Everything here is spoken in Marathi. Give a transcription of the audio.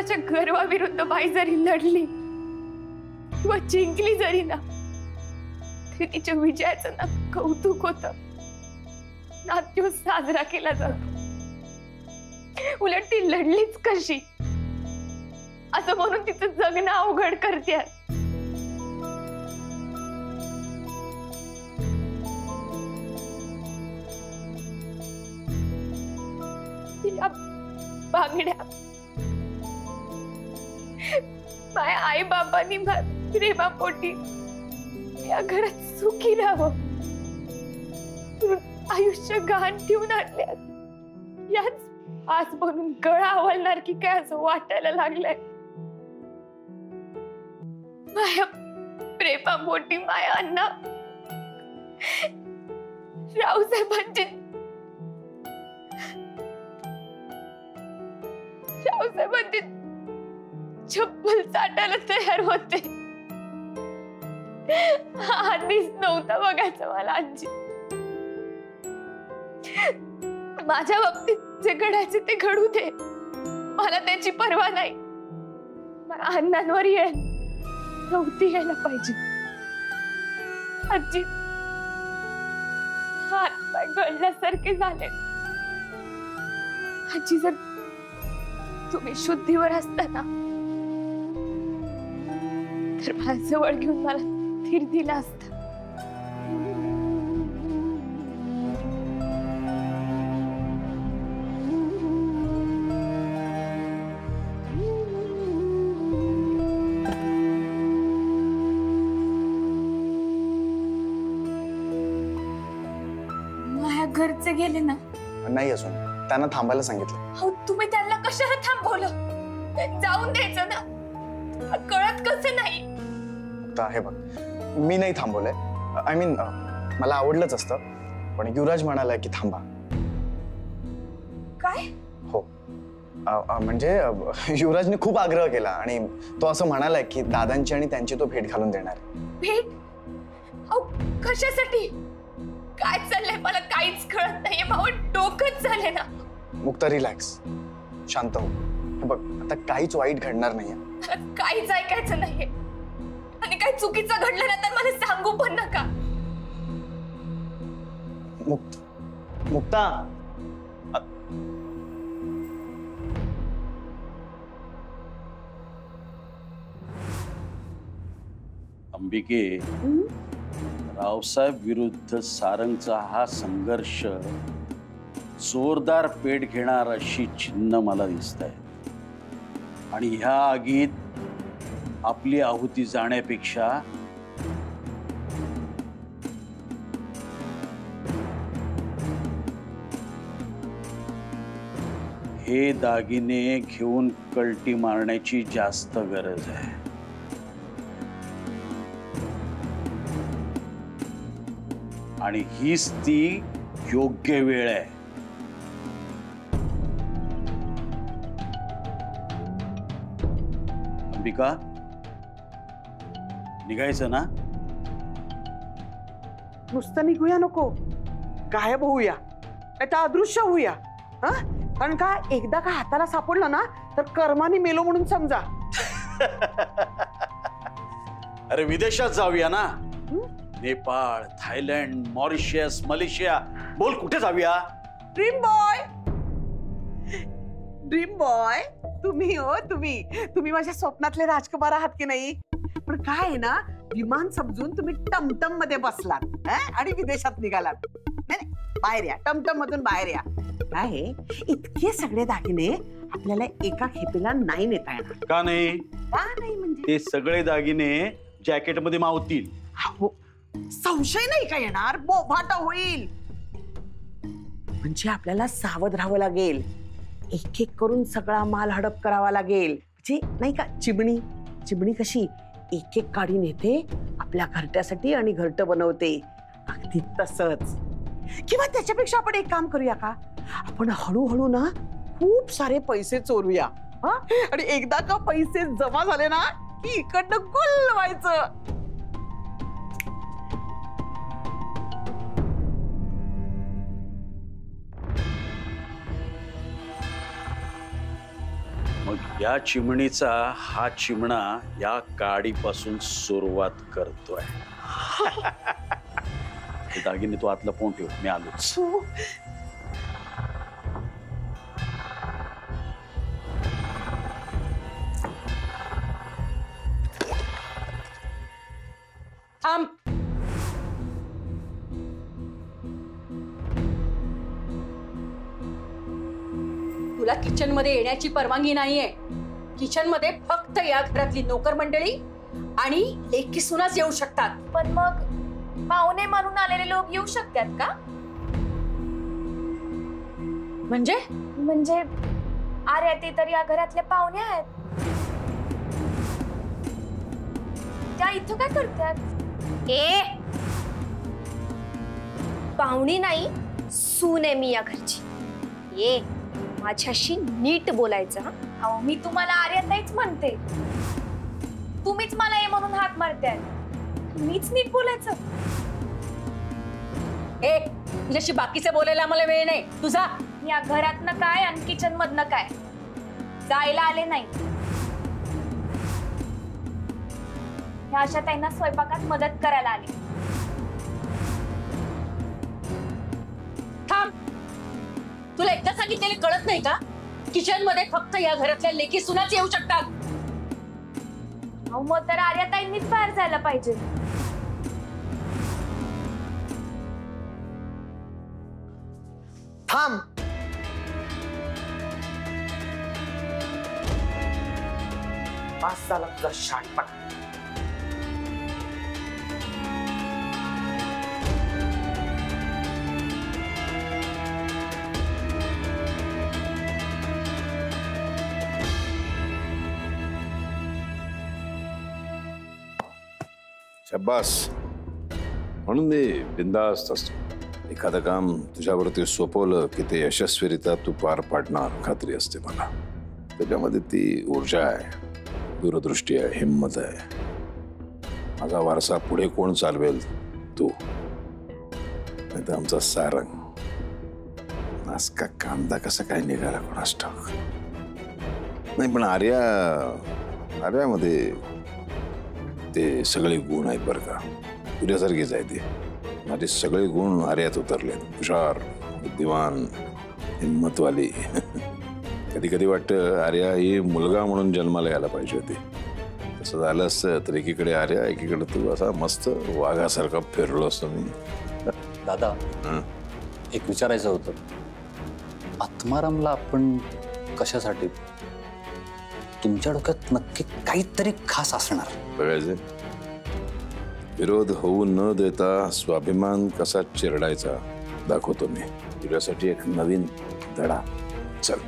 स्वतःच्या गर्वाविरुद्ध बाई जरी लढली किंवा जिंकली जरी ना, तरी तिच्या विजयाचं ना कौतुक होतं, ना तो साजरा केला जातो. उलट ती लढलीच कशी असं म्हणून तिचं जगणं अवघड करते. तिला बांगड्या माझ्या आई बाबांनी प्रेमापोटी या घरात सुखी राहावं आयुष्य गहाण ठेवून आणल्यात. याच आज म्हणून गळा आवळणार की काय असं वाटायला लागलंय. माया प्रेमापोटी माया अण्णा रावसाहेबांची चप्पल चाटायला तयार होते. आधीच नव्हता बघायचं मला आजी. माझ्या बाबतीत जे घडायचे ते घडू दे, मला त्याची पर्वा नाही. मला अण्णांवर नव्हती यायला पाहिजे. आजी हात पाय गळल्यासारखे झाले. आजी जर तुम्ही शुद्धीवर असताना तर मला जवळ घेऊन मला धीर दिला असता. माझ्या घरचे गेले ना? नाही, अजून त्यांना थांबायला सांगितलं. हो, तुम्ही त्यांना कशाला थांबवलं? जाऊन द्यायचं ना. कळत कसं नाही? हे बघ, मी नाही थांबवलंय. आय मीन मला आवडलंच असतं, पण युवराज म्हणाला की थांबा. काय? हो, म्हणजे युवराजने खूप आग्रह केला आणि तो असं म्हणालाय की दादांची आणि त्यांची तो भेट घालून देणार. भेट? अहो, कशासाठी? काय चाललंय मला काहीच कळत नाहीये. भाऊ डोकंच झाले ना. मुक्ता, रिलॅक्स, शांत हो. हे बघ, आता काहीच वाईट घडणार नाहीये. काहीच ऐकायचं नाहीये आणि काही चुकीचं घडलं ना तर मला सांगू पण नका. मुक्ता, अंबिके, रावसाहेब विरुद्ध सारंगचा हा संघर्ष जोरदार पेट घेणार अशी चिन्ह मला दिसत आहे. आणि ह्या आगीत आपली आहुती जाण्यापेक्षा हे दागिने घेऊन कल्टी मारण्याची जास्त गरज आहे. आणि हीच ती योग्य वेळ आहे. अंबिका, निघायचं ना? नुसतं निघूया नको, गायब होऊया, आता अदृश्य होऊया. कारण का एकदा का हाताला सापडलं ना तर कर्माने मेलो म्हणून समजा. अरे विदेशात जाऊया ना. नेपाळ, थायलंड, मॉरिशस, मलेशिया, बोल कुठे जाऊया? ड्रीम बॉय, ड्रीम बॉय तुम्ही हो. तुम्ही माझ्या स्वप्नातले राजकुमार आहात की नाही? पण काय आहे ना, विमान समजून तुम्ही टमटम मध्ये बसलात आणि विदेशात निघालात. नाही, बाहेर या, टमटम मधून बाहेर या. काय इतके सगळे दागिने आपल्याला एका खेपेला नाही नेता येणार. का नाही? का नाही म्हणजे ते सगळे दागिने जॅकेट मध्ये मावतील. संशय नाही का येणार? बोभाटा होईल. म्हणजे आपल्याला सावध राहावं लागेल. एक एक करून सगळा माल हडप करावा लागेल. म्हणजे नाही का, चिमणी कशी एक एक काढी नेते आपल्या घरट्यासाठी आणि घरटं बनवते, अगदी तसंच. किंवा त्याच्यापेक्षा आपण एक काम करूया का, आपण हळूहळू ना खूप सारे पैसे चोरूया. आणि एकदा का पैसे जमा झाले ना की इकडनं गुल व्हायचं. मग या चिमणीचा हा चिमणा या काडीपासून सुरुवात करतोय. हे दागिने तू आतलं पोन ठेव, मी आलोच. थांब. तुला किचन मध्ये येण्याची परवानगी नाहीये. किचन मध्ये फक्त या घरातली नोकर मंडळी आणि लेकी सुनाच येऊ शकतात. पण मग पाहुणे म्हणून आलेले लोक येऊ शकतात का? म्हणजे आर्या ते तर या घरातल्या पाहुणे आहेत. त्या इथं काय करतात? पाहुणी नाही, सून आहे मी या घरची. ये माझ्याशी नीट बोलायचं. अहो, मी तुम्हाला आर्याताईच म्हणते. तुम्हीच मला ये म्हणून हाक मारताय. मीच नीट बोलायचं. तुझ्याशी बाकीचे बोलायला आम्हाला वेळ नाही. तुझा या घरातनं काय आणि किचन मधनं काय जायला आले नाही. ह्या अशा ताईंना स्वयंपाकात मदत करायला आले. थांब. तुला एकदा सांगितलेले कळत नाही का? किचन मध्ये फक्त या घरातल्या लेकी सुनाच येऊ शकतात. अहो, मग तर आर्याताईंनीच बाहेर जायला पाहिजे. थांब. पास झाला तुझा शाणपणा. शाबास. म्हणून मी बिंदास्त असतो. एखादं काम तुझ्यावरती सोपवलं की ते यशस्वीरित्या तू पार पाडणार खात्री असते मला. त्याच्यामध्ये ती ऊर्जा आहे, दूरदृष्टी आहे, हिंमत आहे. माझा वारसा पुढे कोण चालवेल? तू. नाही तर आमचा सारंग. नासका कांदा कसा काय निघाला कोणास ठाऊक. नाही पण आर्यामध्ये ते सगळे गुण आहेत बरं का. तुझ्यासारखीच आहे ती. माझे सगळे गुण आर्यात उतरलेत. हुशार, बुद्धिमान, हिंमतवाली. कधी कधी वाटतं आर्या ही मुलगा म्हणून जन्माला यायला पाहिजे होती. तसं झालं असतं तर एकीकडे आर्या, एकीकडे तू असा मस्त वाघासारखा फिरलो असतो मी. दादा, एक विचारायचं होतं. आत्मारामला आपण कशासाठी? तुमच्या डोक्यात नक्की काहीतरी खास असणार. बघायचे. विरोध होऊ न देता स्वाभिमान कसा चिरडायचा दाखवतो मी तुझ्यासाठी. एक नवीन धडा. चल.